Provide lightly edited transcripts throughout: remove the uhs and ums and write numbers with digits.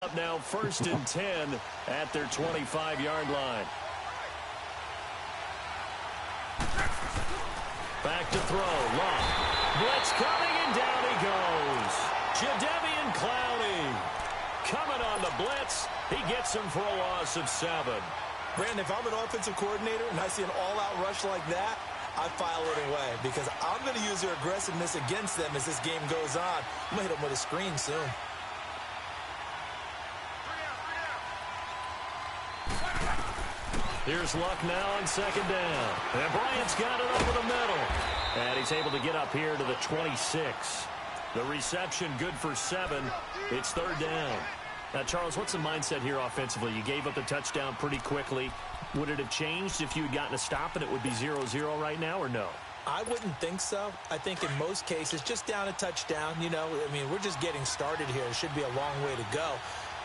Up now, 1st and 10 at their 25-yard line. Back to throw. Long. Blitz coming, and down he goes. Jadeveon Clowney coming on the blitz. He gets him for a loss of 7. Brandon, if I'm an offensive coordinator and I see an all-out rush like that, I file it away because I'm going to use their aggressiveness against them as this game goes on. I'm going to hit them with a screen soon. Here's Luck now on 2nd down. And Bryant's got it over the middle. And he's able to get up here to the 26. The reception good for 7. It's 3rd down. Now, Charles, what's the mindset here offensively? You gave up the touchdown pretty quickly. Would it have changed if you had gotten a stop and it would be 0-0 right now, or no? I wouldn't think so. I think in most cases, just down a touchdown, you know, I mean, we're just getting started here. It should be a long way to go.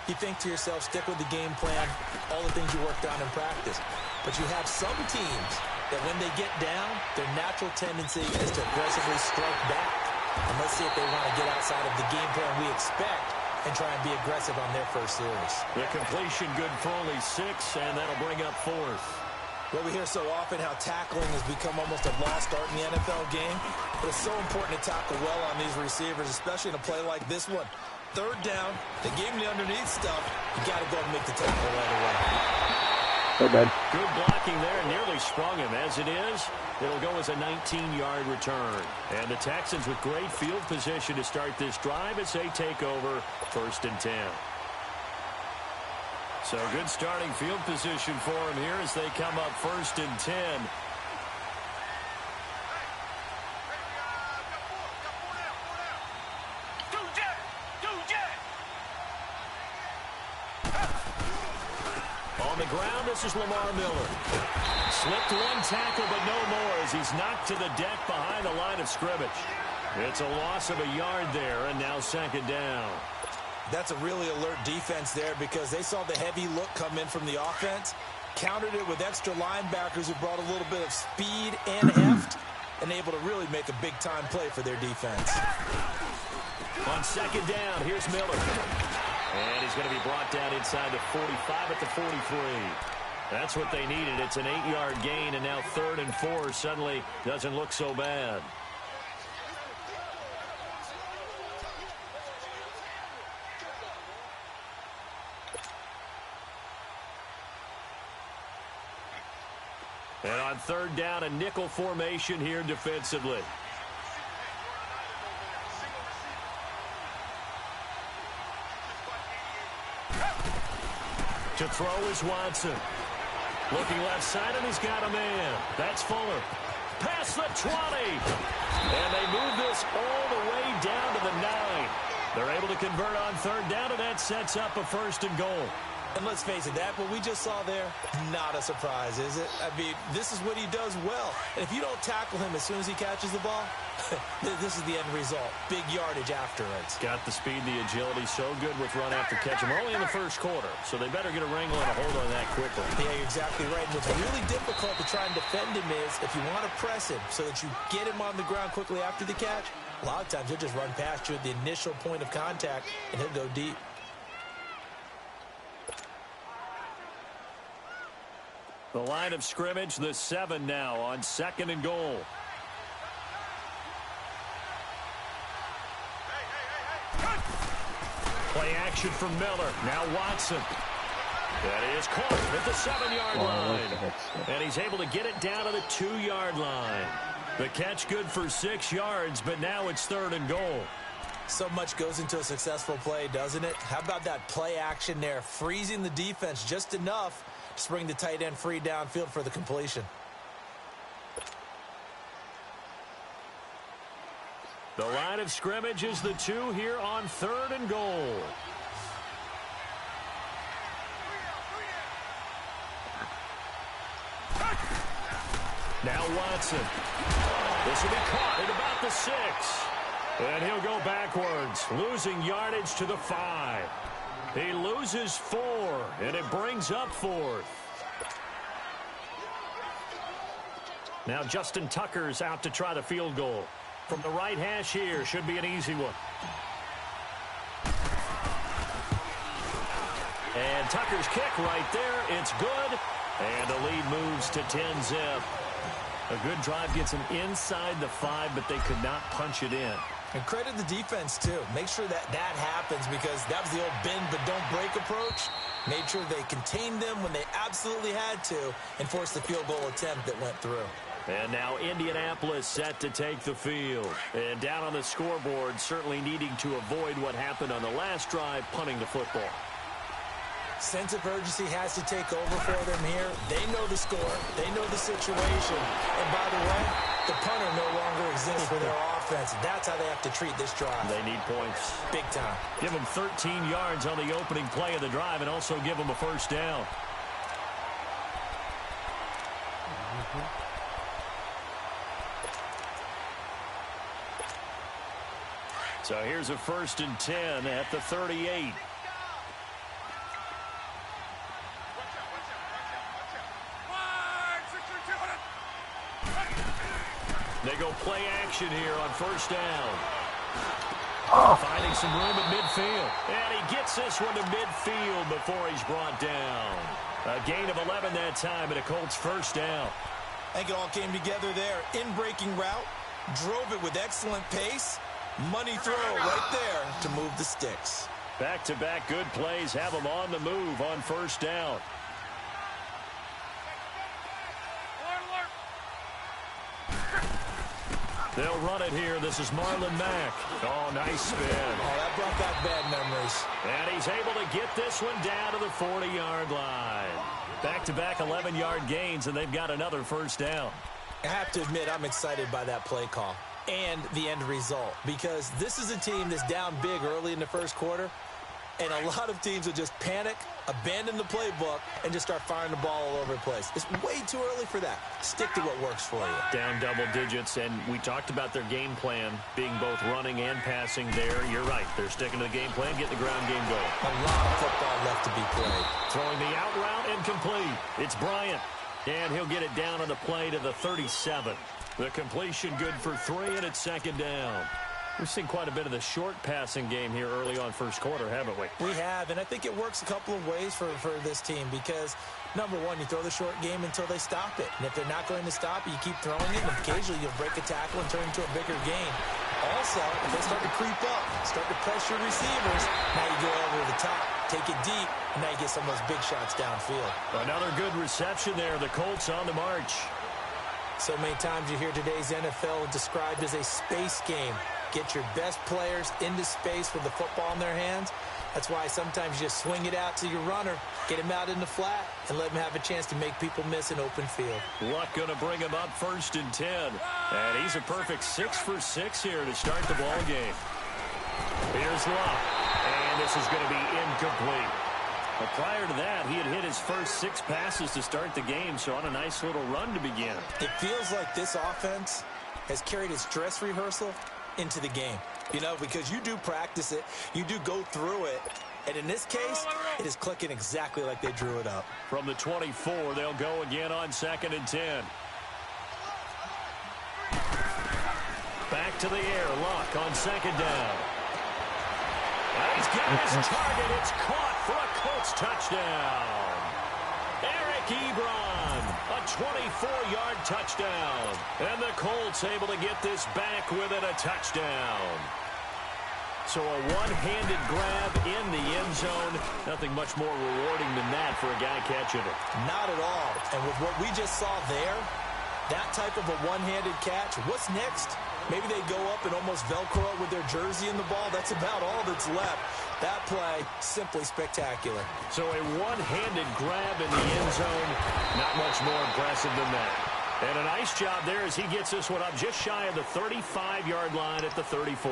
You think to yourself, stick with the game plan, all the things you worked on in practice. But you have some teams that when they get down, their natural tendency is to aggressively strike back. And let's see if they want to get outside of the game plan we expect and try and be aggressive on their first series. The completion good for only 6, and that'll bring up 4th. Well, we hear so often how tackling has become almost a lost art in the NFL game. But it's so important to tackle well on these receivers, especially in a play like this one. 3rd down, they gave him the underneath stuff. You got to go and make the tackle right away. So bad. Good blocking there, nearly sprung him. As it is, it'll go as a 19-yard return. And the Texans with great field position to start this drive as they take over 1st and 10. So good starting field position for him here as they come up 1st and 10. On the ground, this is Lamar Miller. Slipped one tackle, but no more as he's knocked to the deck behind the line of scrimmage. It's a loss of a yard there, and now 2nd down. That's a really alert defense there because they saw the heavy look come in from the offense, countered it with extra linebackers who brought a little bit of speed and heft, and able to really make a big-time play for their defense. On 2nd down, here's Miller. And he's going to be brought down inside the 45 at the 43. That's what they needed. It's an 8-yard gain, and now 3rd and 4 suddenly doesn't look so bad. And on 3rd down, a nickel formation here defensively. To throw is Watson. Looking left side, and he's got a man. That's Fuller. Past the 20. And they move this all the way down to the 9. They're able to convert on 3rd down, and that sets up a 1st and goal. And let's face it, that what we just saw there, not a surprise, is it? I mean, this is what he does well. And if you don't tackle him as soon as he catches the ball, this is the end result. Big yardage afterwards. Got the speed, the agility, so good with run after catch. We're only in the 1st quarter, so they better get a wrangle and a hold on that quickly. Yeah, you're exactly right. And what's really difficult to try and defend him is if you want to press him so that you get him on the ground quickly after the catch, a lot of times he'll just run past you at the initial point of contact, and he'll go deep. The line of scrimmage, the 7 now on 2nd and goal. Play action from Miller. Now Watson. That is caught at the 7-yard line. And he's able to get it down to the 2-yard line. The catch good for 6 yards, but now it's 3rd and goal. So much goes into a successful play, doesn't it? How about that play action there, freezing the defense just enough to bring the tight end free downfield for the completion. The line of scrimmage is the 2 here on 3rd and goal. Now Watson. This will be caught at about the 6. And he'll go backwards, losing yardage to the 5. He loses 4, and it brings up 4th. Now Justin Tucker's out to try the field goal. From the right hash here, should be an easy one. And Tucker's kick right there. It's good. And the lead moves to 10-zip. A good drive gets them inside the 5, but they could not punch it in. And credit the defense, too. Make sure that happens, because that was the old bend but don't break approach. Made sure they contained them when they absolutely had to and forced the field goal attempt that went through. And now Indianapolis set to take the field. And down on the scoreboard, certainly needing to avoid what happened on the last drive, punting the football. Sense of urgency has to take over for them here. They know the score. They know the situation. And by the way, the punter no longer exists for their offense. That's how they have to treat this drive. They need points. Big time. Give them 13 yards on the opening play of the drive and also give them a first down. So here's a 1st and 10 at the 38. They go play action here on 1st down. Finding some room at midfield. And he gets this one to midfield before he's brought down. A gain of 11 that time and a Colts 1st down. I think it all came together there. In-breaking route. Drove it with excellent pace. Money throw right there to move the sticks. Back-to-back good plays have them on the move on 1st down. They'll run it here. This is Marlon Mack. Oh, nice spin. Oh, that brought back bad memories. And he's able to get this one down to the 40-yard line. Back-to-back 11-yard gains, and they've got another 1st down. I have to admit, I'm excited by that play call and the end result, because this is a team that's down big early in the 1st quarter, and a lot of teams will just panic, abandon the playbook, and just start firing the ball all over the place. It's way too early for that. Stick to what works for you. Down double digits, and we talked about their game plan being both running and passing there. You're right. They're sticking to the game plan, getting the ground game going. A lot of football left to be played. Throwing the out route incomplete. It's Bryant, and he'll get it down on the play to the 37. The completion good for 3, and it's 2nd down. We've seen quite a bit of the short passing game here early on 1st quarter, haven't we? We have, and I think it works a couple of ways for this team, because, number one, you throw the short game until they stop it. And if they're not going to stop it, you keep throwing it, and occasionally you'll break a tackle and turn it into a bigger gain. Also, if they start to creep up, start to pressure receivers, now you go over the top, take it deep, and now you get some of those big shots downfield. Another good reception there. The Colts on the march. So many times you hear today's NFL described as a space game. Get your best players into space with the football in their hands. That's why sometimes you just swing it out to your runner, get him out in the flat, and let him have a chance to make people miss an open field. Luck going to bring him up 1st and 10. And he's a perfect 6 for 6 here to start the ball game. Here's Luck. And this is going to be incomplete. But prior to that, he had hit his first 6 passes to start the game, so on a nice little run to begin. It feels like this offense has carried its dress rehearsal into the game, you know, because you do practice it, you do go through it, and in this case, it is clicking exactly like they drew it up. From the 24, they'll go again on 2nd and 10. Back to the air, Luck on 2nd down. And he's got his target. It's caught for a Colts touchdown. Eric Ebron, a 24-yard touchdown. And the Colts able to get this back with it, a touchdown. So a one-handed grab in the end zone. Nothing much more rewarding than that for a guy catching it. Not at all. And with what we just saw there, that type of a one-handed catch, what's next? Maybe they go up and almost Velcro with their jersey in the ball. That's about all that's left. That play, simply spectacular. So a one-handed grab in the end zone, not much more impressive than that. And a nice job there as he gets this one up just shy of the 35-yard line at the 34.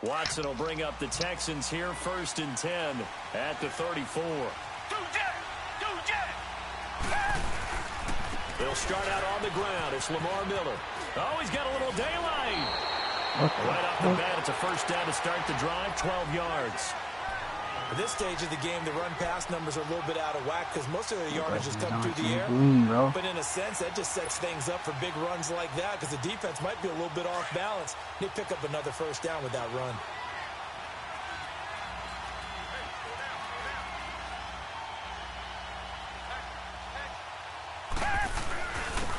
Watson will bring up the Texans here, 1st and 10 at the 34. They'll start out on the ground. It's Lamar Miller. Oh, he's got a little daylight. Right off the bat, it's a 1st down to start the drive, 12 yards. At this stage of the game, the run-pass numbers are a little bit out of whack because most of their yardage has come through the air. But in a sense, that just sets things up for big runs like that because the defense might be a little bit off balance. They pick up another first down with that run.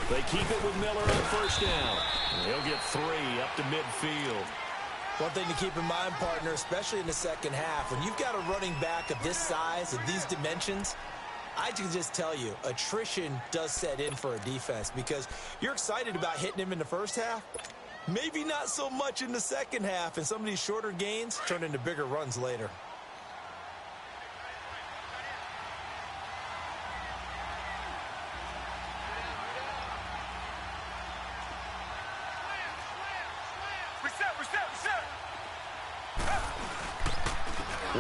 They keep it with Miller on first down. He'll get 3 up to midfield. One thing to keep in mind, partner, especially in the second half, when you've got a running back of this size, of these dimensions, I can just tell you, attrition does set in for a defense because you're excited about hitting him in the first half. Maybe not so much in the second half, and some of these shorter gains turn into bigger runs later.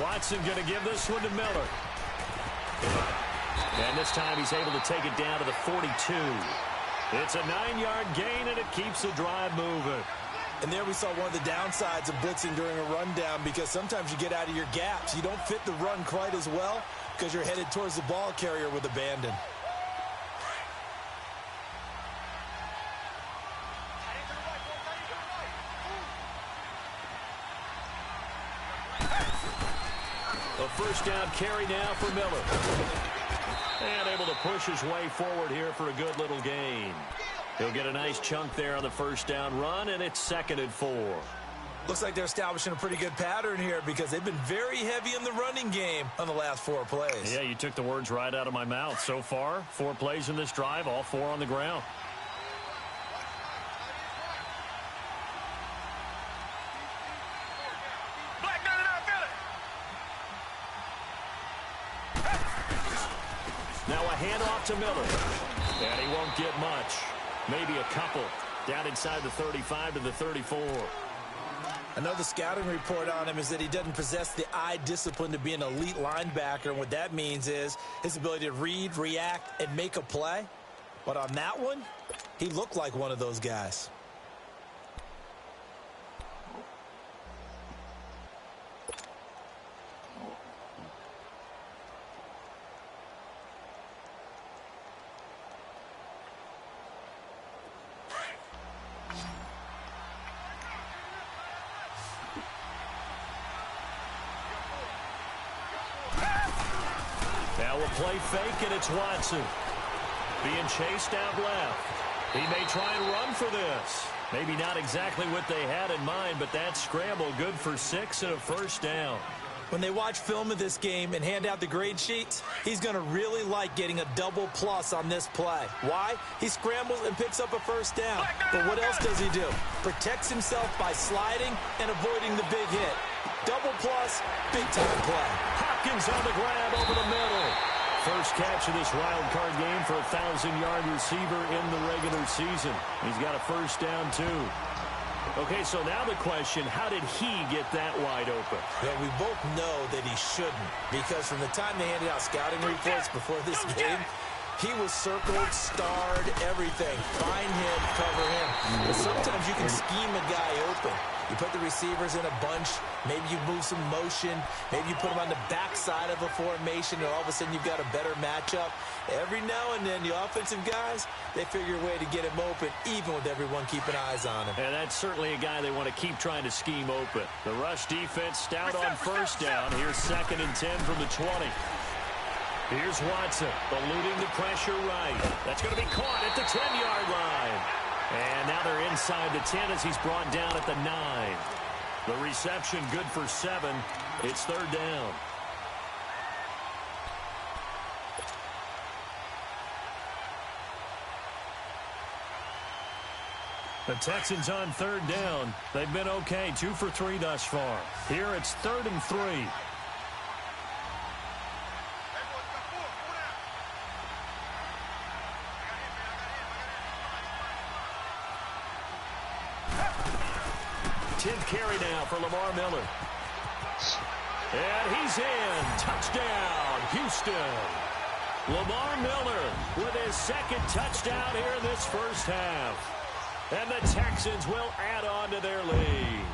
Watson going to give this one to Miller. And this time he's able to take it down to the 42. It's a 9-yard gain, and it keeps the drive moving. And there we saw one of the downsides of blitzing during a rundown because sometimes you get out of your gaps. You don't fit the run quite as well because you're headed towards the ball carrier with abandon. A first down carry now for Miller. And able to push his way forward here for a good little gain. He'll get a nice chunk there on the first down run, and it's 2nd and 4. Looks like they're establishing a pretty good pattern here because they've been very heavy in the running game on the last 4 plays. Yeah, you took the words right out of my mouth. So far, 4 plays in this drive, all 4 on the ground. Now a handoff to Miller. And he won't get much. Maybe a couple. Down inside the 35 to the 34. I know the scouting report on him is that he doesn't possess the eye discipline to be an elite linebacker. And what that means is his ability to read, react, and make a play. But on that one, he looked like one of those guys. Now a play fake, and it's Watson. Being chased out left. He may try and run for this. Maybe not exactly what they had in mind, but that scramble good for 6 and a first down. When they watch film of this game and hand out the grade sheets, he's going to really like getting a double plus on this play. Why? He scrambles and picks up a first down. But what else does he do? Protects himself by sliding and avoiding the big hit. Double plus, big-time play. Hopkins on the grab over the middle. First catch of this wild card game for a 1,000-yard receiver in the regular season. He's got a first down, too. Okay, so now the question, how did he get that wide open? Well, we both know that he shouldn't, because from the time they handed out scouting reports before this game, he was circled, starred, everything. Find him, cover him. But sometimes you can scheme a guy open. You put the receivers in a bunch. Maybe you move some motion. Maybe you put them on the backside of a formation, and all of a sudden you've got a better matchup. Every now and then, the offensive guys, they figure a way to get him open, even with everyone keeping eyes on him. And that's certainly a guy they want to keep trying to scheme open. The rush defense stout on first down. Here's 2nd and 10 from the 20. Here's Watson, eluding the pressure right. That's going to be caught at the 10-yard line. And now they're inside the 10 as he's brought down at the 9. The reception good for 7. It's 3rd down. The Texans on 3rd down. They've been okay, 2 for 3 thus far. Here it's 3rd and 3. Tenth carry now for Lamar Miller. And he's in. Touchdown, Houston. Lamar Miller with his 2nd touchdown here in this first half. And the Texans will add on to their lead.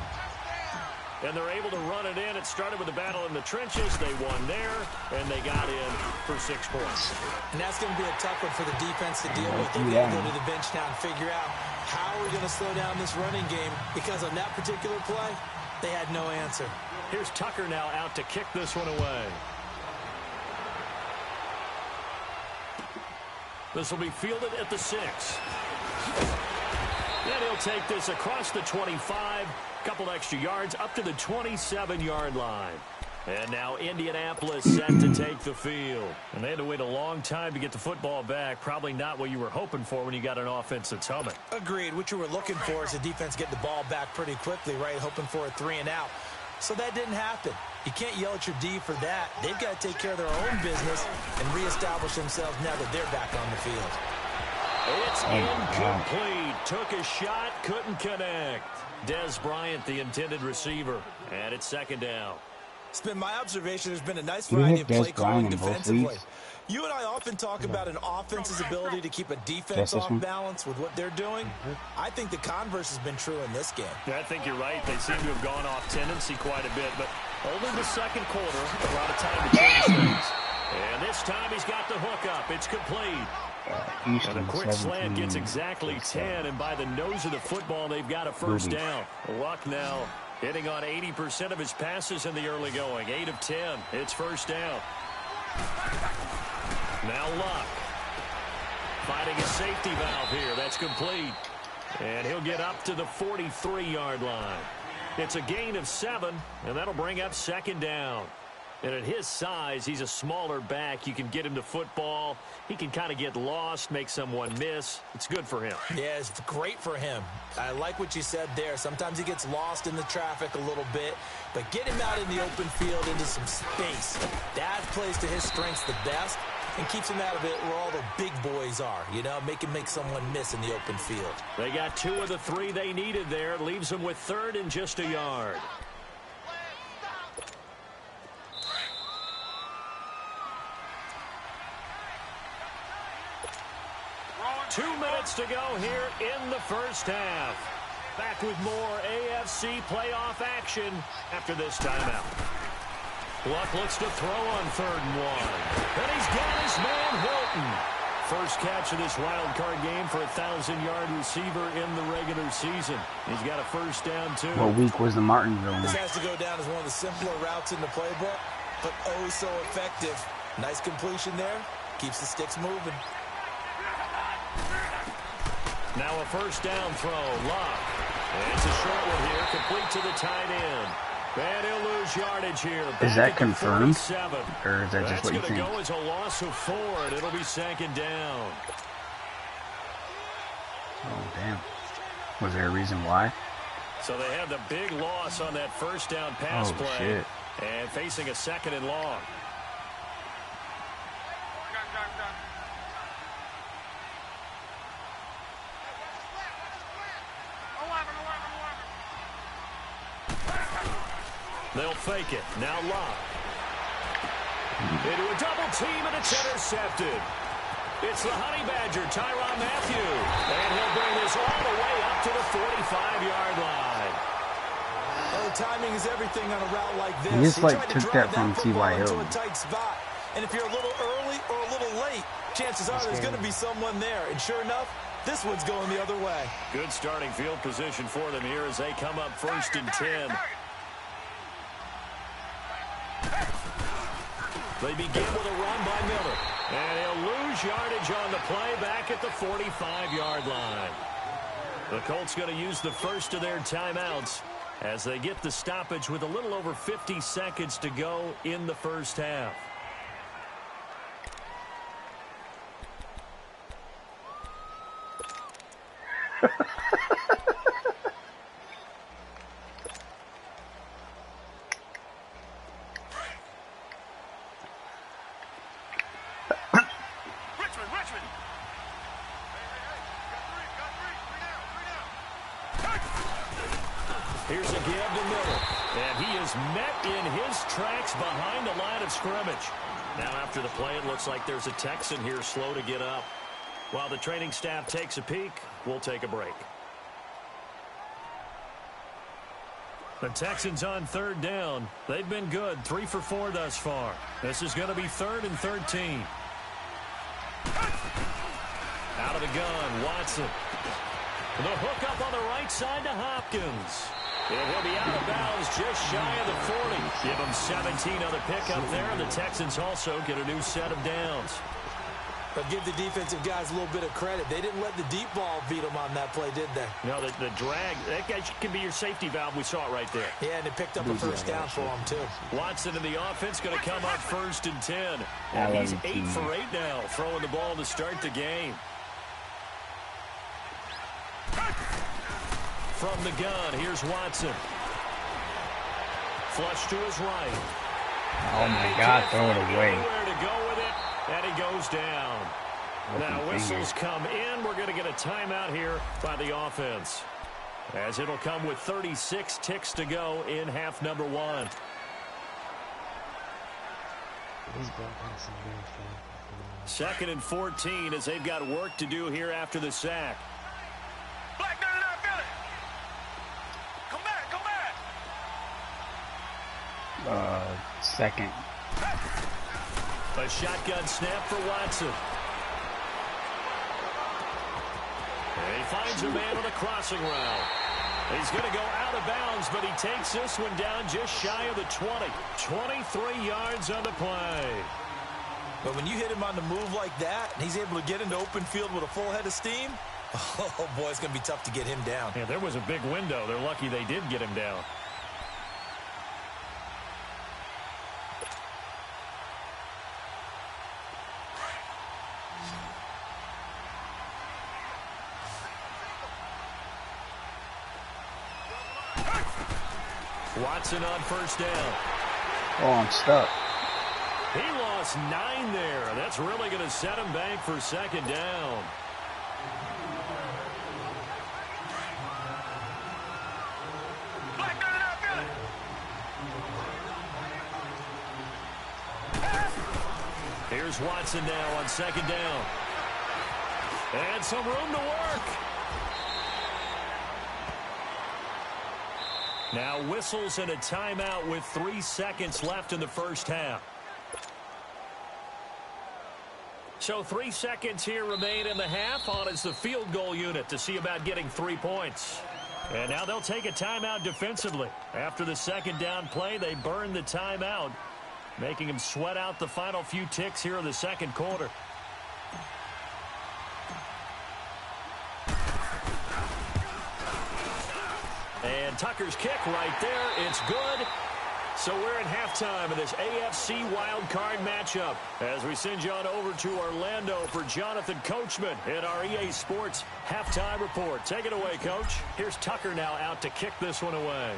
And they're able to run it in. It started with a battle in the trenches. They won there, and they got in for 6 points. And that's going to be a tough one for the defense to deal with. They're going to go to the bench now and figure out how we're going to slow down this running game, because on that particular play, they had no answer. Here's Tucker now out to kick this one away. This will be fielded at the 6. And he'll take this across the 25, a couple extra yards, up to the 27-yard line. And now Indianapolis set to take the field. And they had to wait a long time to get the football back. Probably not what you were hoping for when you got an offense that's humming. Agreed. What you were looking for is the defense get the ball back pretty quickly, right? Hoping for a 3-and-out. So that didn't happen. You can't yell at your D for that. They've got to take care of their own business and reestablish themselves now that they're back on the field. It's incomplete. Took a shot, couldn't connect. Dez Bryant, the intended receiver. And it's 2nd down. It's been my observation there's been a nice variety of play calling defensively. You and I often talk about an offense's ability to keep a defense off balance with what they're doing. I think the converse has been true in this game. Yeah, I think you're right. They seem to have gone off tendency quite a bit, but only the 2nd quarter, a lot of time to change things. And this time he's got the hook up. It's complete. And a quick slant gets exactly 10, and by the nose of the football, they've got a first down. Luck now hitting on 80% of his passes in the early going. 8 of 10. It's first down. Now Luck finding a safety valve here. That's complete. And he'll get up to the 43-yard line. It's a gain of 7, and that'll bring up 2nd down. And at his size, he's a smaller back. You can get him to football. He can kind of get lost, make someone miss. It's good for him. Yeah, it's great for him. I like what you said there. Sometimes he gets lost in the traffic a little bit, but get him out in the open field into some space. That plays to his strengths the best and keeps him out of it where all the big boys are, you know, make someone miss in the open field. They got 2 of the 3 they needed there. Leaves them with 3rd and just a yard. Two minutes to go here in the first half. Back with more AFC playoff action after this timeout. Luck looks to throw on 3rd and 1. And he's got his man Hilton. First catch of this wild card game for a 1,000-yard receiver in the regular season. He's got a first down, too. What week was the Martinsville one? This has to go down as one of the simpler routes in the playbook, but oh so effective. Nice completion there. Keeps the sticks moving. Now a first down throw. Luck. And it's a short one here, complete to the tight end. And he'll lose yardage here. Is that confirmed? Or is that just what you That's think? going to go as a loss of 4, and it'll be 2nd down. Oh, damn. Was there a reason why? So they had the big loss on that first down pass play. Shit. And facing a 2nd and long. They'll fake it. Now Luck. Into a double team, and it's intercepted. It's the Honey Badger, Tyrann Mathieu. And he'll bring this all the way up to the 45-yard line. Oh, timing is everything on a route like this. He just took that from T.Y. Hill. A tight spot. And if you're a little early or a little late, chances are there's going to be someone there. And sure enough, this one's going the other way. Good starting field position for them here as they come up 1st and 10. They begin with a run by Miller. And he'll lose yardage on the play back at the 45-yard line. The Colts going to use the first of their timeouts as they get the stoppage with a little over 50 seconds to go in the first half. Here's a give to Miller. And he is met in his tracks behind the line of scrimmage. Now after the play, it looks like there's a Texan here slow to get up. While the training staff takes a peek, we'll take a break. The Texans on third down. They've been good, 3 for 4 thus far. This is going to be 3rd and 13. Out of the gun, Watson. The hook up on the right side to Hopkins. And he'll be out of bounds just shy of the 40. Give him 17 on the pickup there, and the Texans also get a new set of downs. But give the defensive guys a little bit of credit. They didn't let the deep ball beat them on that play, did they? No, the drag, that guy can be your safety valve. We saw it right there. Yeah, and it picked up a first down for him, too. Watson in the offense going to come up 1st and 10. And he's 8 for 8 now, throwing the ball to start the game. From the gun, here's Watson. Flush to his right. Oh, my God, throw it away. Nowhere to go with it. And he goes down. Now whistles come in. We're going to get a timeout here by the offense, as it'll come with 36 ticks to go in half number 1. Second and 14 as they've got work to do here after the sack. Black 99 Philly. Come back. Second. A shotgun snap for Watson. And he finds a man on a crossing route. He's going to go out of bounds, but he takes this one down just shy of the 20. 23 yards on the play. But when you hit him on the move like that, and he's able to get into open field with a full head of steam, oh, boy, it's going to be tough to get him down. Yeah, there was a big window. They're lucky they did get him down. Watson on first down. Oh, I'm stuck. He lost 9 there. That's really going to set him back for second down. Black 99 Philly. Here's Watson now on second down. And some room to work. Now whistles and a timeout with 3 seconds left in the first half. So 3 seconds here remain in the half on as the field goal unit to see about getting 3 points. And now they'll take a timeout defensively. After the second down play, they burn the timeout, making them sweat out the final few ticks here in the second quarter. And Tucker's kick right there. It's good. So we're in halftime of this AFC wildcard matchup as we send you on over to Orlando for Jonathan Coachman in our EA Sports halftime report. Take it away, Coach. Here's Tucker now out to kick this one away.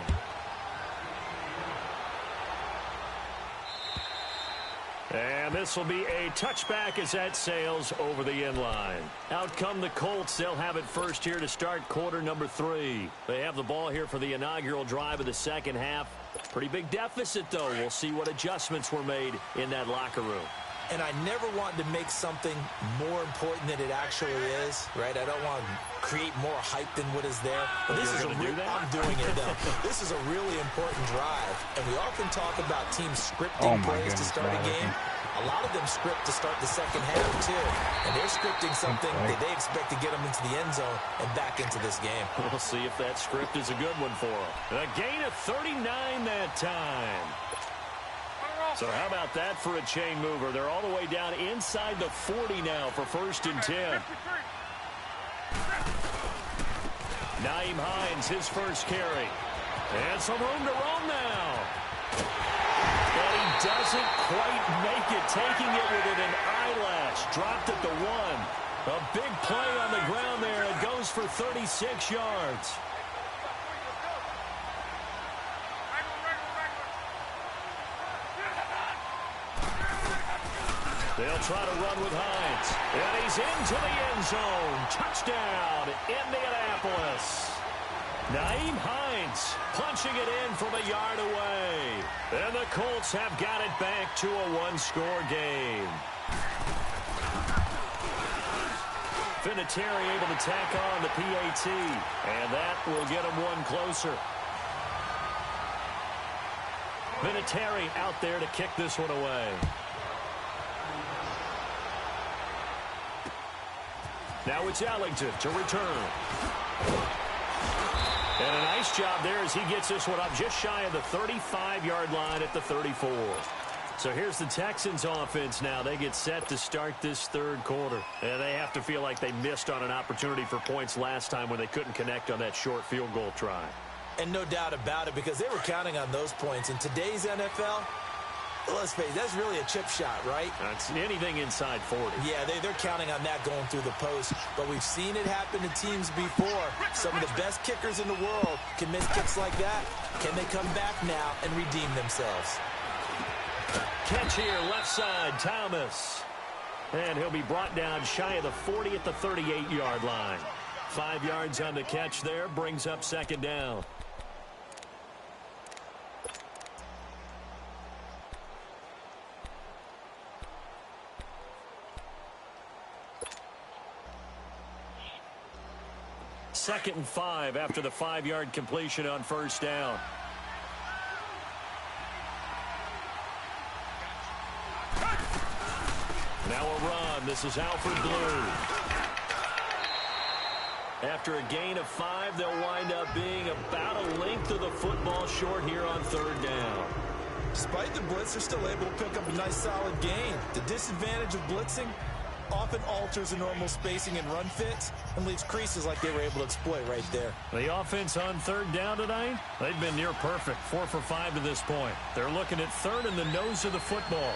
And this will be a touchback as that sails over the end line. Out come the Colts. They'll have it first here to start quarter number 3. They have the ball here for the inaugural drive of the second half. Pretty big deficit, though. We'll see what adjustments were made in that locker room. And I never want to make something more important than it actually is, right? I don't want to create more hype than what is there. But this is I'm doing it, though. This is a really important drive. And we often talk about teams scripting plays to start a game. A lot of them script to start the second half, too. And they're scripting something that they expect to get them into the end zone and back into this game. We'll see if that script is a good one for them. A gain of 39 that time. So how about that for a chain mover? They're all the way down inside the 40 now for first and 10. Nyheim Hines, his first carry. And some room to roam now. And he doesn't quite make it, taking it within an eyelash. Dropped at the 1. A big play on the ground there. It goes for 36 yards. They'll try to run with Hines. And he's into the end zone. Touchdown, Indianapolis. Nyheim Hines punching it in from a yard away. And the Colts have got it back to a one-score game. Vinatieri able to tack on the PAT. And that will get him one closer. Vinatieri out there to kick this one away. Now it's Ellington to return. And a nice job there as he gets this one up just shy of the 35-yard line at the 34. So here's the Texans offense now. They get set to start this third quarter. And they have to feel like they missed on an opportunity for points last time when they couldn't connect on that short field goal try. And no doubt about it, because they were counting on those points. In today's NFL, let's face it, that's really a chip shot, right? That's anything inside 40. Yeah, they're counting on that going through the post. But we've seen it happen to teams before. Some of the best kickers in the world can miss kicks like that. Can they come back now and redeem themselves? Catch here, left side, Thomas. And he'll be brought down shy of the 40 at the 38-yard line. 5 yards on the catch there, brings up second down. Second and 5 after the 5-yard completion on first down. Now a run. This is Alfred Blue. After a gain of 5, they'll wind up being about a length of the football short here on third down. Despite the blitz, they're still able to pick up a nice solid gain. The disadvantage of blitzing often alters the normal spacing and run fits and leaves creases like they were able to exploit right there. The offense on third down tonight, they've been near perfect. 4 for 5 to this point. They're looking at third in the nose of the football.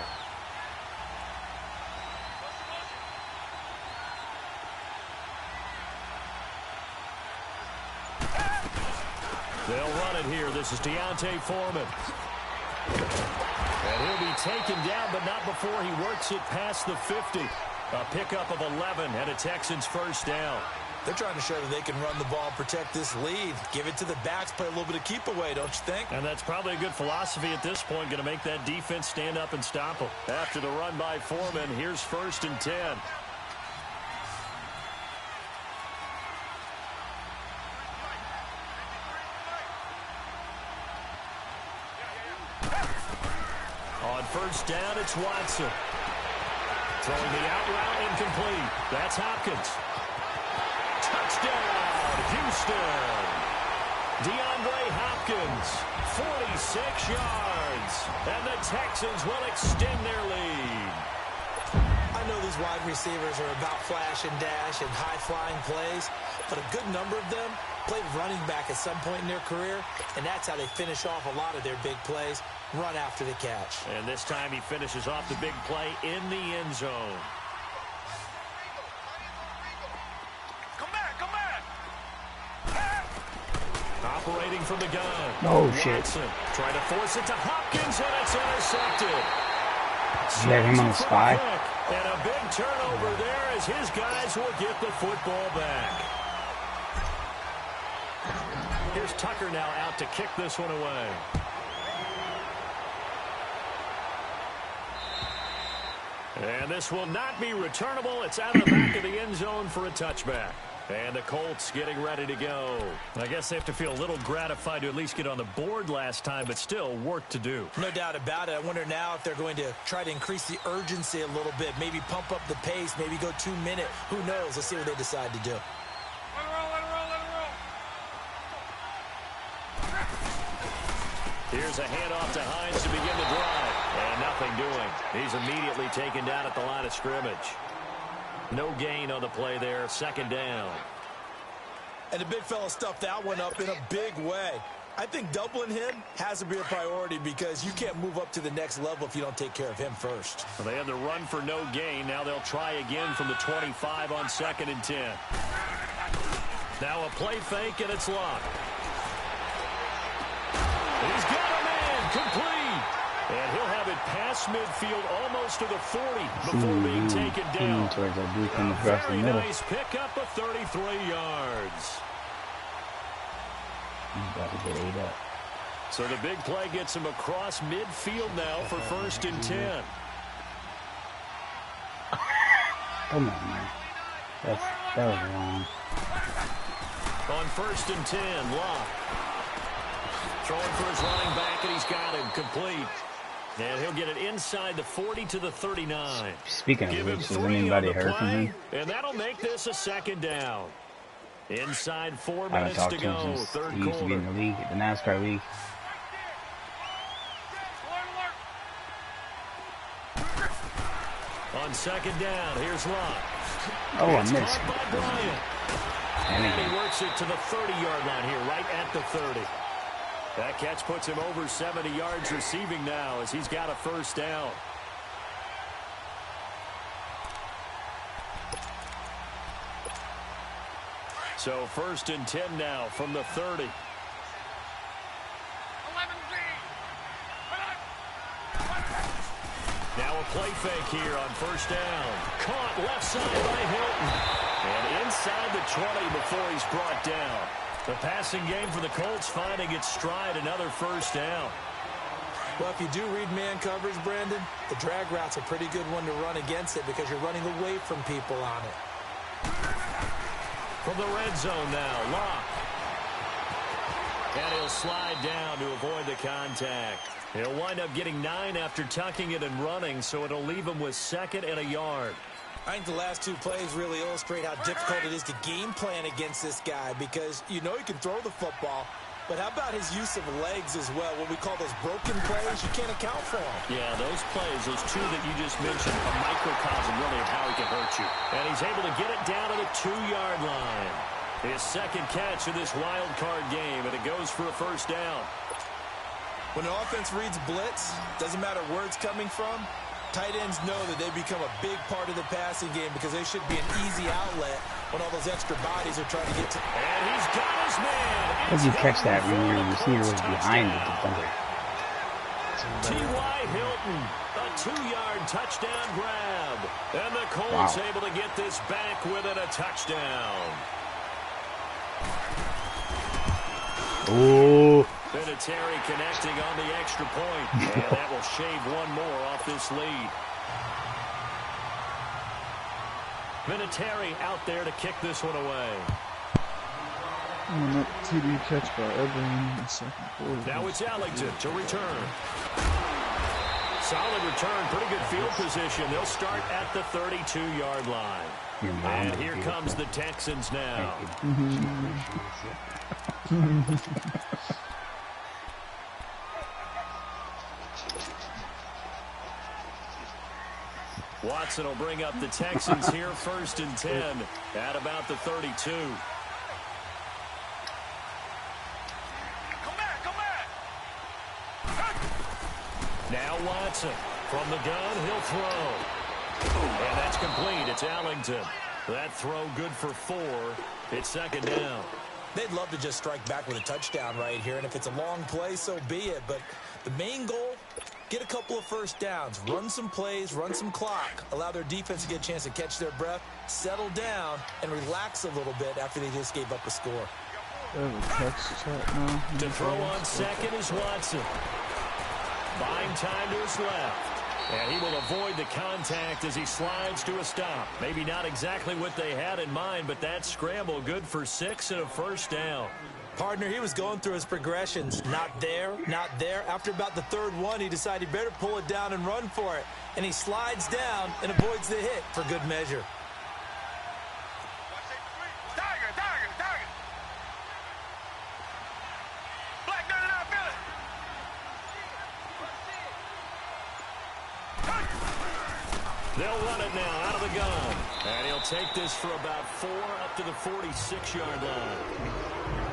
They'll run it here. This is Deontay Foreman. And he'll be taken down, but not before he works it past the 50. A pickup of 11 and a Texans first down. They're trying to show that they can run the ball and protect this lead. Give it to the backs, play a little bit of keep away, don't you think? And that's probably a good philosophy at this point, going to make that defense stand up and stop them. After the run by Foreman, here's 1st and 10. On first down, it's Watson. Throwing the out route, incomplete. That's Hopkins. Touchdown, Houston. DeAndre Hopkins, 46 yards. And the Texans will extend their lead. I know these wide receivers are about flash and dash and high-flying plays, but a good number of them played running back at some point in their career, and that's how they finish off a lot of their big plays, run after the catch. And this time he finishes off the big play in the end zone. Come back, come back. Operating from the gun. Oh, shit. Watson trying to force it to Hopkins, and it's intercepted. Let him on the spy. And a big turnover there as his guys will get the football back. Here's Tucker now out to kick this one away. And this will not be returnable. It's out of the back of the end zone for a touchback. And the Colts getting ready to go. I guess they have to feel a little gratified to at least get on the board last time, but still work to do. No doubt about it. I wonder now if they're going to try to increase the urgency a little bit, maybe pump up the pace, maybe go 2-minute. Who knows? Let's see what they decide to do. Let it roll, let it roll, let it roll. Here's a handoff to Hines to begin the drive. And nothing doing. He's immediately taken down at the line of scrimmage. No gain on the play there. Second down. And the big fella stuffed that one up in a big way. I think doubling him has to be a priority because you can't move up to the next level if you don't take care of him first. Well, they had the run for no gain. Now they'll try again from the 25 on 2nd and 10. Now a play fake, and it's locked. He's got a man complete. And he'll have it past midfield almost to the 40 before being taken down. Very nice pickup of 33 yards. He's about to get ate up. So the big play gets him across midfield now for 1st and 10. Come on, man. That was wrong. On 1st and 10, Locke. Throwing for his running back, and he's got him complete. And he'll get it inside the 40 to the 39. Speaking of which, is anybody heard from him? And that'll make this a second down. Inside 4 I haven't minutes talked to to him go, since third he used to be in quarter. the league, the NASCAR league. On second down, here's Locke. Oh, I It's missed. caught by Bryant. And And he again. works it to the 30-yard line here, right at the 30. That catch puts him over 70 yards receiving now as he's got a first down. So 1st and 10 now from the 30. 11 Now a play fake here on first down. Caught left side by Hilton. And inside the 20 before he's brought down. The passing game for the Colts finding its stride, another first down. Well, if you do read man coverage, Brandon, the drag route's a pretty good one to run against it because you're running away from people on it. From the red zone now, Locke. And he'll slide down to avoid the contact. He'll wind up getting 9 after tucking it and running, so it'll leave him with 2nd and a yard. I think the last 2 plays really illustrate how difficult it is to game plan against this guy because you know he can throw the football, but how about his use of legs as well? What we call those broken plays, you can't account for them. Yeah, those plays, those 2 that you just mentioned, a microcosm really of how he can hurt you. And he's able to get it down to the 2-yard line. His 2nd catch of this wild card game, and it goes for a first down. When an offense reads blitz, doesn't matter where it's coming from, tight ends know that they become a big part of the passing game because they should be an easy outlet when all those extra bodies are trying to get to. And he's got his man. How did you catch that when your receiver was behind the defender? T.Y. Hilton, a 2-yard touchdown grab. And the Colts able to get this back within a touchdown. Oh. Vinatieri connecting on the extra point. And that will shave 1 more off this lead. Vinatieri out there to kick this one away. And that TD catch by Edwin in the 2nd quarter. Now it's Ellington to return. Solid return, pretty good field position. They'll start at the 32-yard line. And here comes the Texans now. Watson will bring up the Texans here, 1st and 10 at about the 32. Come back! Now Watson from the gun, he'll throw. And that's complete. It's Ellington. That throw good for 4. It's 2nd down. They'd love to just strike back with a touchdown right here, and if it's a long play, so be it. But the main goal, get a couple of first downs, run some plays, run some clock, allow their defense to get a chance to catch their breath, settle down, and relax a little bit after they just gave up a score. They have a text chat now. To throw on 2nd is Watson. Buying time to his left. And he will avoid the contact as he slides to a stop. Maybe not exactly what they had in mind, but that scramble good for 6 and a first down. Partner, he was going through his progressions. Not there, not there. After about the 3rd one, he decided he better pull it down and run for it. And he slides down and avoids the hit for good measure. Tiger! Black 99, feel it! They'll run it now out of the gun. And he'll take this for about 4 up to the 46-yard line.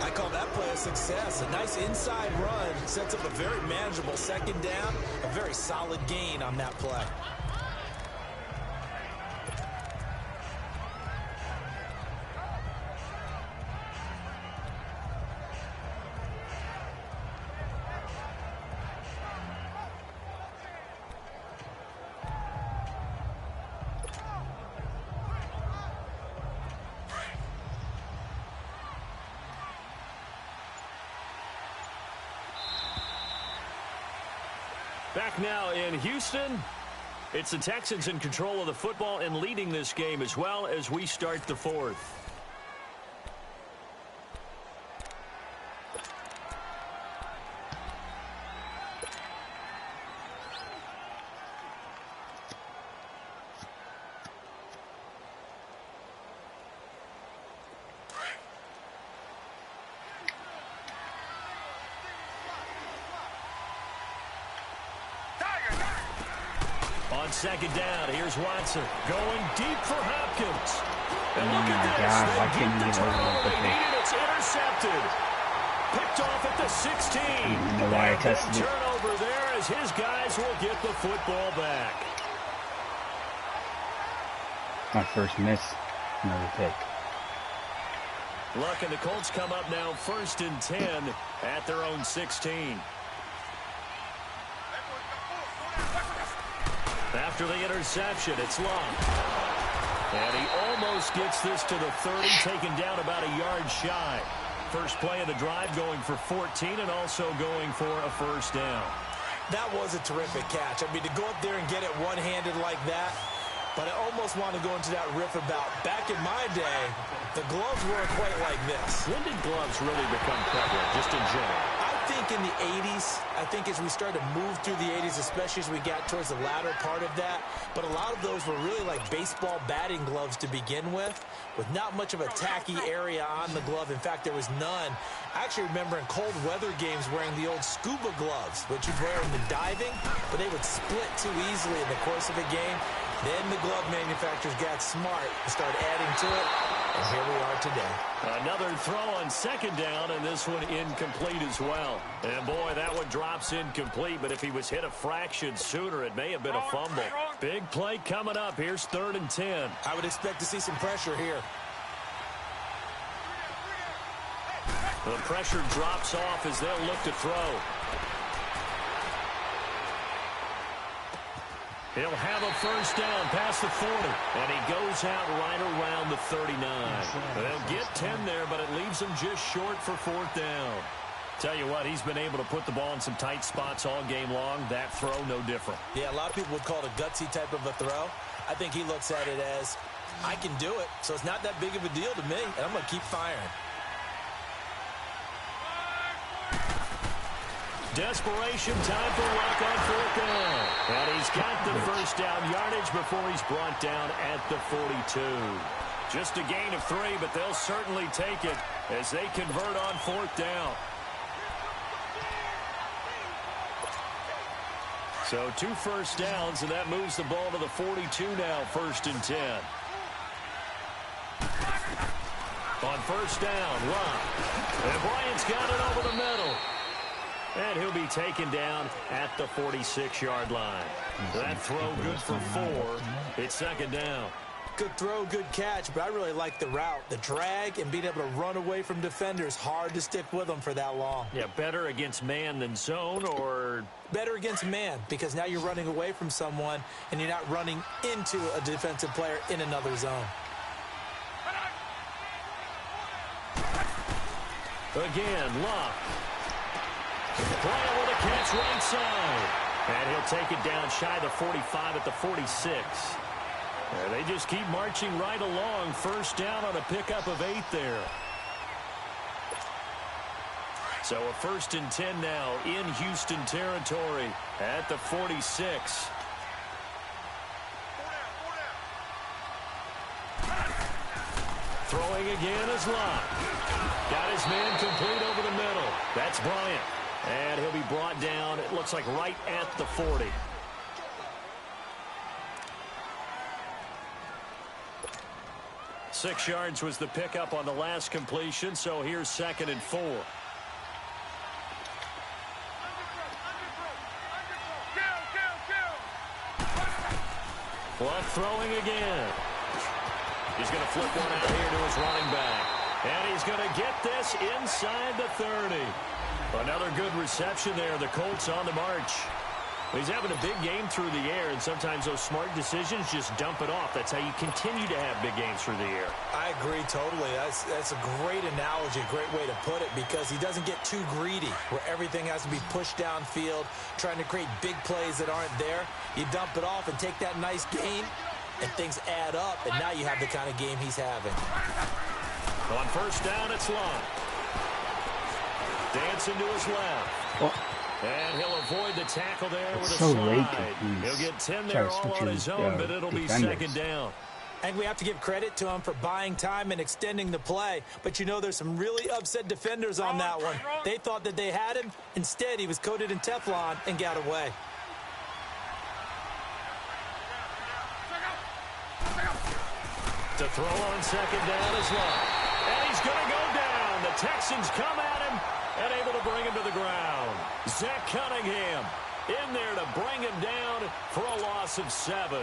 I call that play a success. A nice inside run sets up a very manageable 2nd down. A very solid gain on that play. Back now in Houston. It's the Texans in control of the football and leading this game as well as we start the 4th. On second down, here's Watson going deep for Hopkins. And Oh look my at this. God, They why get couldn't the he get over turnover that they quickly? needed. It's intercepted. Picked off at the 16. I don't even know why I And tested big it. turnover there as his guys will get the football back. My first miss. Another pick. Luck and the Colts come up now 1st and 10 at their own 16. After the interception, it's Luck. And he almost gets this to the 30, taken down about a yard shy. First play of the drive going for 14 and also going for a first down. That was a terrific catch. I mean, to go up there and get it one-handed like that, but I almost want to go into that riff about back in my day, the gloves weren't quite like this. When did gloves really become prevalent, just in general? I think in the 80s, I think as we started to move through the 80s, especially as we got towards the latter part of that, but a lot of those were really like baseball batting gloves to begin with not much of a tacky area on the glove. In fact, there was none. I actually remember in cold weather games wearing the old scuba gloves, which you'd wear in the diving, but they would split too easily in the course of a game. Then the glove manufacturers got smart and started adding to it, and here we are today. Another throw on second down, and this one incomplete as well. And boy, that one drops incomplete, but if he was hit a fraction sooner, it may have been a fumble. Big play coming up. Here's 3rd and 10. I would expect to see some pressure here. The pressure drops off as they'll look to throw. He'll have a first down past the 40, and he goes out right around the 39. They'll get 10 there, but it leaves him just short for 4th down. Tell you what, he's been able to put the ball in some tight spots all game long. That throw, no different. Yeah, a lot of people would call it a gutsy type of a throw. I think he looks at it as, I can do it, so it's not that big of a deal to me, and I'm going to keep firing. Desperation time for Luck on 4th down. And he's got the first down yardage before he's brought down at the 42. Just a gain of 3, but they'll certainly take it as they convert on 4th down. So 2 first downs, and that moves the ball to the 42 now, 1st and 10. On 1st down, Luck. And Bryant's got it over the middle. And he'll be taken down at the 46-yard line. That throw good for 4. It's 2nd down. Good throw, good catch, but I really like the route. The drag and being able to run away from defenders, hard to stick with them for that long. Yeah, better against man than zone, or? Better against man, because now you're running away from someone and you're not running into a defensive player in another zone. Again, Luck. Bryant with a catch right side. And he'll take it down shy of the 45 at the 46. They just keep marching right along. First down on a pickup of 8 there. So a 1st and 10 now in Houston territory at the 46. Throwing again is Luck. Got his man complete over the middle. That's Bryant. And he'll be brought down, it looks like right at the 40. Six yards was the pickup on the last completion, so here's 2nd and 4. Luck throwing again. He's going to flip one out here to his running back. And he's going to get this inside the 30. Another good reception there. The Colts on the march. He's having a big game through the air, and sometimes those smart decisions just dump it off. That's how you continue to have big games through the air. I agree totally. That's a great analogy, a great way to put it, because he doesn't get too greedy where everything has to be pushed downfield, trying to create big plays that aren't there. You dump it off and take that nice gain, and things add up, and now you have the kind of game he's having. On first down, it's Long. Dancing to his left. Oh. And he'll avoid the tackle there with a so slide. He'll get 10 there all on his own, but it'll be second down. And we have to give credit to him for buying time and extending the play. But you know, there's some really upset defenders on that one. They thought that they had him. Instead, he was coated in Teflon and got away. To throw on second down is Luck. And he's going to go down. The Texans come at him and able to bring him to the ground. Zach Cunningham in there to bring him down for a loss of 7.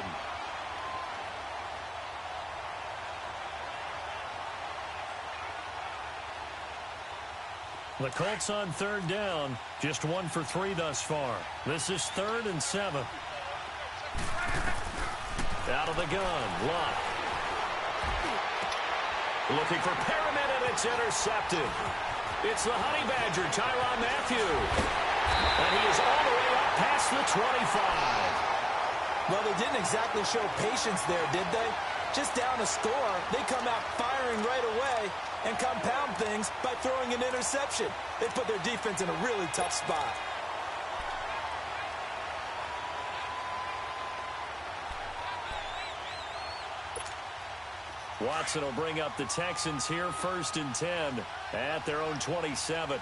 The Colts on third down, just 1 for 3 thus far. This is 3rd and 7. Out of the gun, Luck. Looking for Perriman, and it's intercepted. It's the Honey Badger, Tyrann Mathieu. And he is all the way up past the 25. Well, they didn't exactly show patience there, did they? Just down a score, they come out firing right away and compound things by throwing an interception. They put their defense in a really tough spot. Watson will bring up the Texans here, 1st and 10 at their own 27.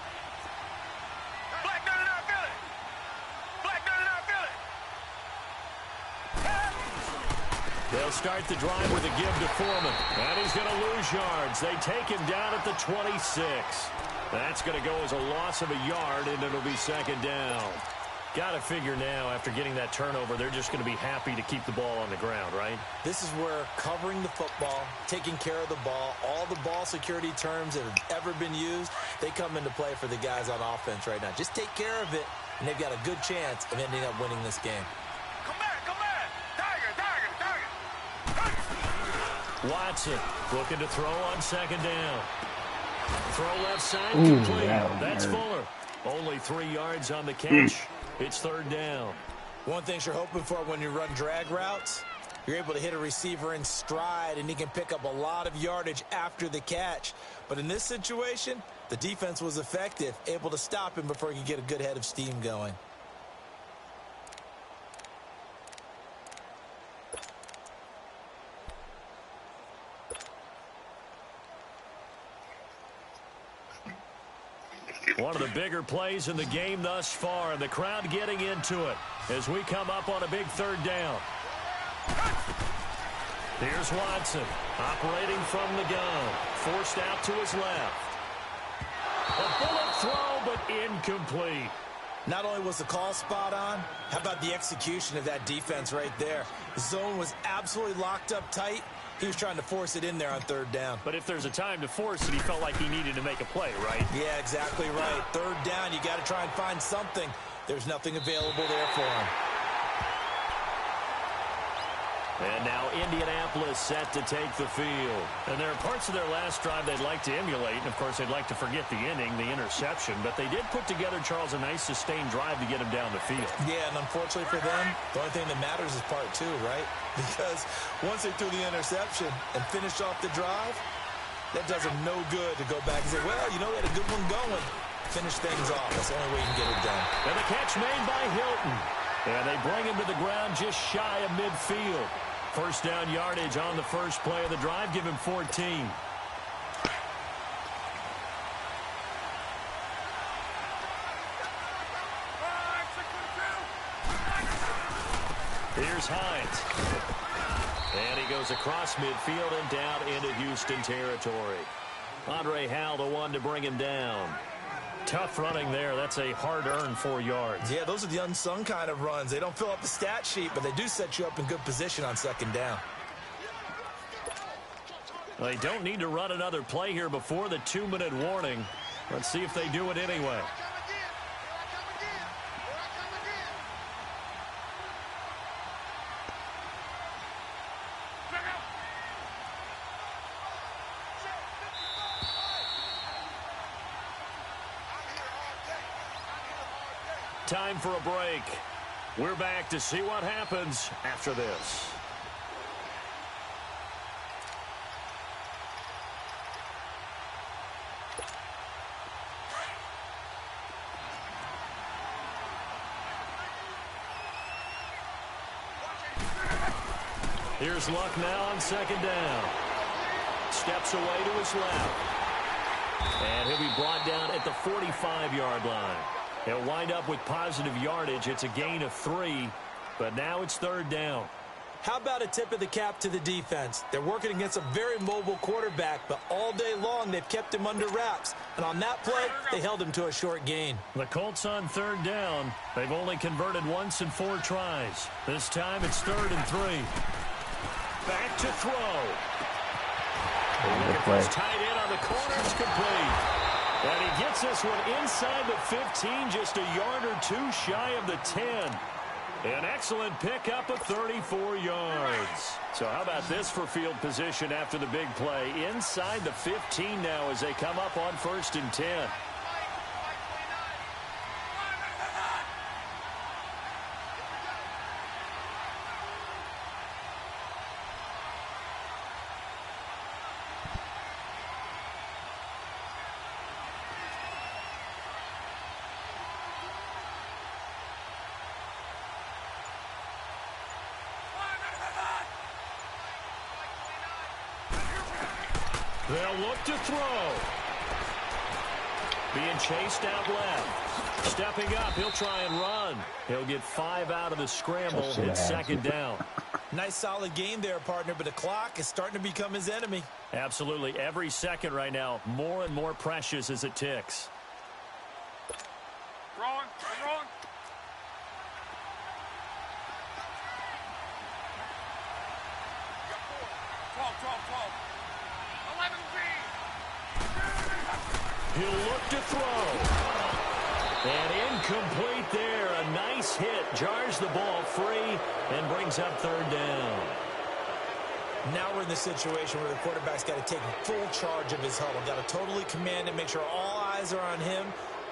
Black dirty not Philly. Black dirty not Philly. They'll start the drive with a give to Foreman. And he's going to lose yards. They take him down at the 26. That's going to go as a loss of a yard, and it'll be 2nd down. Got to figure now, after getting that turnover, they're just going to be happy to keep the ball on the ground, right? This is where covering the football, taking care of the ball, all the ball security terms that have ever been used, they come into play for the guys on offense right now. Just take care of it, and they've got a good chance of ending up winning this game. Come back, come back. Tiger, tiger, tiger. Watson looking to throw on 2nd down. Throw left side, Ooh, complete. that That's hurt. Fuller. Only 3 yards on the catch. It's 3rd down. One thing you're hoping for when you run drag routes, you're able to hit a receiver in stride, and he can pick up a lot of yardage after the catch. But in this situation, the defense was effective, able to stop him before he could get a good head of steam going. One of the bigger plays in the game thus far, and the crowd getting into it as we come up on a big 3rd down. Here's Watson operating from the gun, forced out to his left. A bullet throw, but incomplete. Not only was the call spot on, how about the execution of that defense right there? The zone was absolutely locked up tight. He was trying to force it in there on 3rd down. But if there's a time to force it, he felt like he needed to make a play, right? Yeah, exactly right. 3rd down, you got to try and find something. There's nothing available there for him. And now Indianapolis set to take the field. And there are parts of their last drive they'd like to emulate. And, of course, they'd like to forget the inning, the interception. But they did put together, Charles, a nice sustained drive to get him down the field. Yeah, and unfortunately for them, the only thing that matters is part 2, right? Because once they threw the interception and finished off the drive, that does them no good to go back and say, well, you know, we had a good one going. Finish things off. That's the only way you can get it done. And the catch made by Hilton. And they bring him to the ground just shy of midfield. 1st down yardage on the first play of the drive. Give him 14. Here's Hines. And he goes across midfield and down into Houston territory. Andre Howell, the one to bring him down. Tough running there. That's a hard-earned 4 yards. Yeah, those are the unsung kind of runs. They don't fill up the stat sheet, but they do set you up in good position on 2nd down. They don't need to run another play here before the 2-minute warning. Let's see if they do it anyway. Time for a break. We're back to see what happens after this. Here's Luck now on 2nd down. Steps away to his left. And he'll be brought down at the 45-yard line. He'll wind up with positive yardage. It's a gain of 3, but now it's 3rd down. How about a tip of the cap to the defense? They're working against a very mobile quarterback, but all day long they've kept him under wraps. And on that play, they held him to a short gain. The Colts on third down. They've only converted once in 4 tries. This time it's 3rd and 3. Back to throw. It's tight end on the corner. It's complete. And he gets this one inside the 15, just a yard or 2 shy of the 10. An excellent pickup of 34 yards. So how about this for field position after the big play? Inside the 15 now as they come up on 1st and 10. They'll look to throw. Being chased out left. Stepping up, he'll try and run. He'll get 5 out of the scramble. It's 2nd down. Nice solid game there, partner, but the clock is starting to become his enemy. Absolutely. Every second right now, more and more precious as it ticks. Throwing. 12. 11 He'll look to throw. And incomplete there. A nice hit. Jars the ball free and brings up 3rd down. Now we're in the situation where the quarterback's got to take full charge of his huddle. Got to totally command it, make sure all eyes are on him.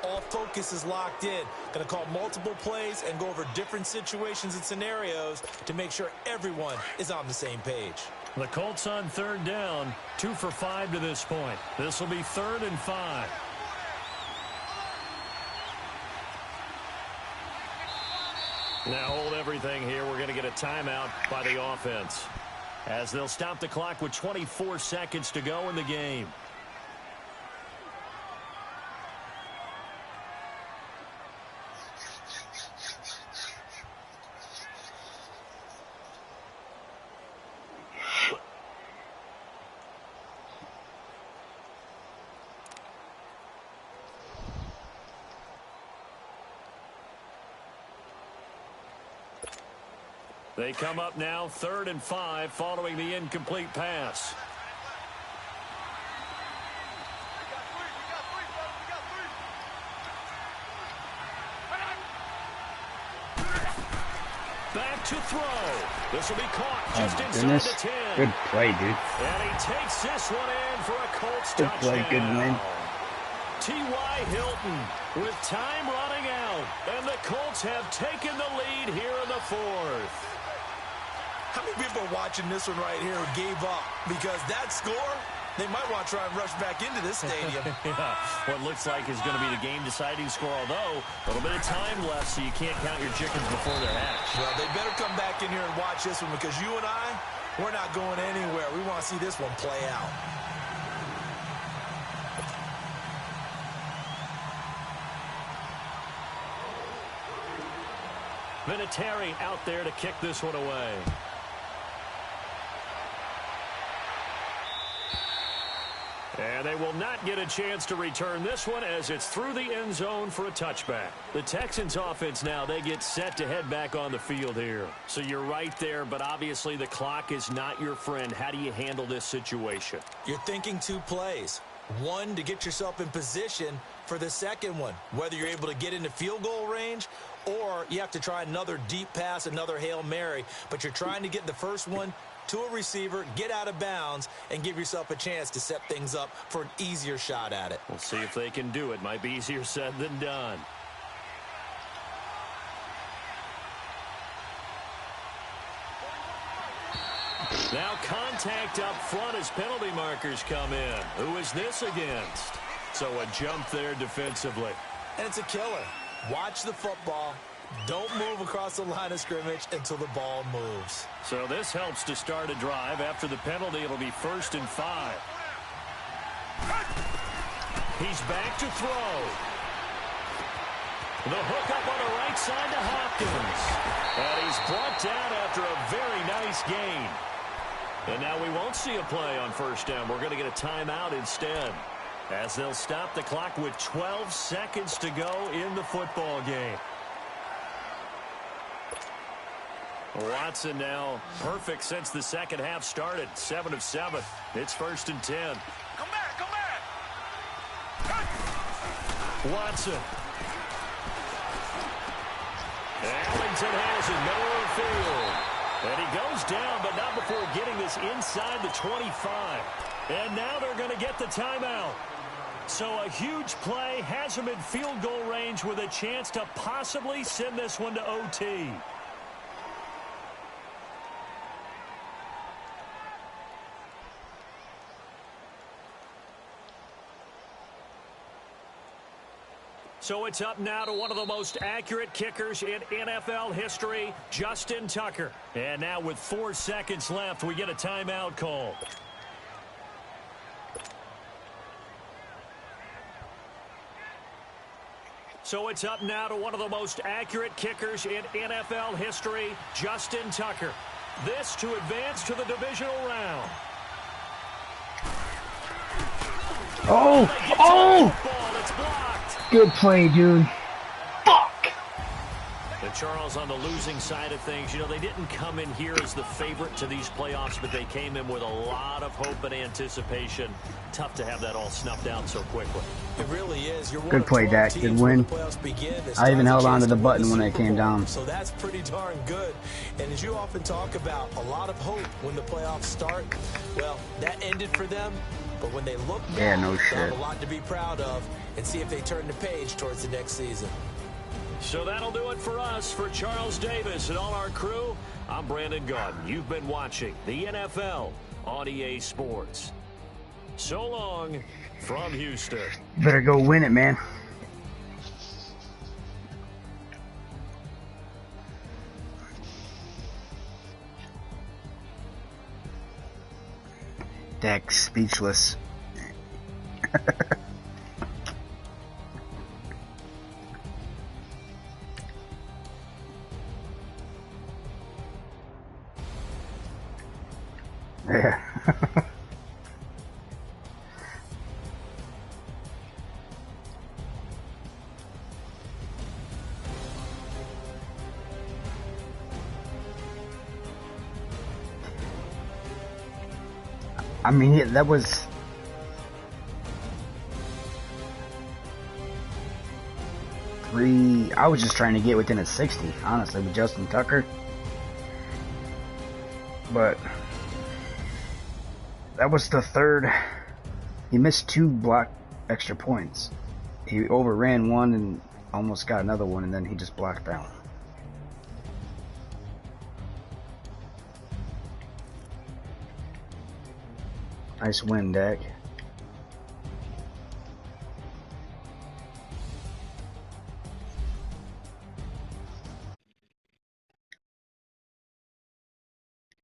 All focus is locked in. Going to call multiple plays and go over different situations and scenarios to make sure everyone is on the same page. The Colts on 3rd down, 2 for 5 to this point. This will be 3rd and 5. Now hold everything here. We're going to get a timeout by the offense, as they'll stop the clock with 24 seconds to go in the game. They come up now 3rd and 5 following the incomplete pass. Back to throw. This will be caught just inside the 10. Good play, dude. And he takes this one in for a Colts Good touchdown. play, good win. T.Y. Hilton with time running out. And the Colts have taken the lead here in the 4th. How many people are watching this one right here who gave up? Because that score, they might want to try and rush back into this stadium. Yeah, what looks like is going to be the game-deciding score, although a little bit of time left, so you can't count your chickens before they're hatched. Well, they better come back in here and watch this one, because you and I, we're not going anywhere. We want to see this one play out. Vinatieri out there to kick this one away. And they will not get a chance to return this one as it's through the end zone for a touchback. The Texans offense now, they get set to head back on the field here. So you're right there, but obviously the clock is not your friend. How do you handle this situation? You're thinking 2 plays. One, to get yourself in position for the second one, whether you're able to get into field goal range or you have to try another deep pass, another Hail Mary. But you're trying to get the first one to a receiver, get out of bounds, and give yourself a chance to set things up for an easier shot at it. We'll see if they can do it. Might be easier said than done. Now contact up front as penalty markers come in. Who is this against? So a jump there defensively. And it's a killer. Watch the football. Don't move across the line of scrimmage until the ball moves. So this helps to start a drive. After the penalty, it'll be 1st and 5. He's back to throw. The hook up on the right right side to Hopkins. And he's brought down after a very nice gain. And now we won't see a play on first down. We're going to get a timeout instead, as they'll stop the clock with 12 seconds to go in the football game. Watson now perfect since the second half started. 7 of 7. It's 1st and 10. Come back, come back. Watson. Ellington has it, middle of the field. And he goes down, but not before getting this inside the 25. And now they're going to get the timeout. So a huge play has him in field goal range with a chance to possibly send this one to OT. So it's up now to one of the most accurate kickers in NFL history, Justin Tucker. And now with 4 seconds left, we get a timeout call. So it's up now to one of the most accurate kickers in NFL history, Justin Tucker. This to advance to the divisional round. Oh! Oh! It's blocked. Good play, dude. Fuck! And Charles, on the losing side of things, you know, they didn't come in here as the favorite to these playoffs, but they came in with a lot of hope and anticipation. Tough to have that all snuffed out so quickly. It really is. You're Good play, Dak. Good win. I even held on to the button when it came down. So that's pretty darn good. And as you often talk about, a lot of hope when the playoffs start. Well, that ended for them. But when they look back, yeah, no they shit. have a lot to be proud of and see if they turn the page towards the next season. So that'll do it for us. For Charles Davis and all our crew, I'm Brandon Gaudin. You've been watching the NFL on EA Sports. So long from Houston. Better go win it, man. Dak speechless. Yeah. I mean, that was... I was just trying to get within a 60, honestly, with Justin Tucker. But... that was the third... He missed 2 block extra points. He overran one and almost got another one, and then he just blocked down. Nice win, Dak.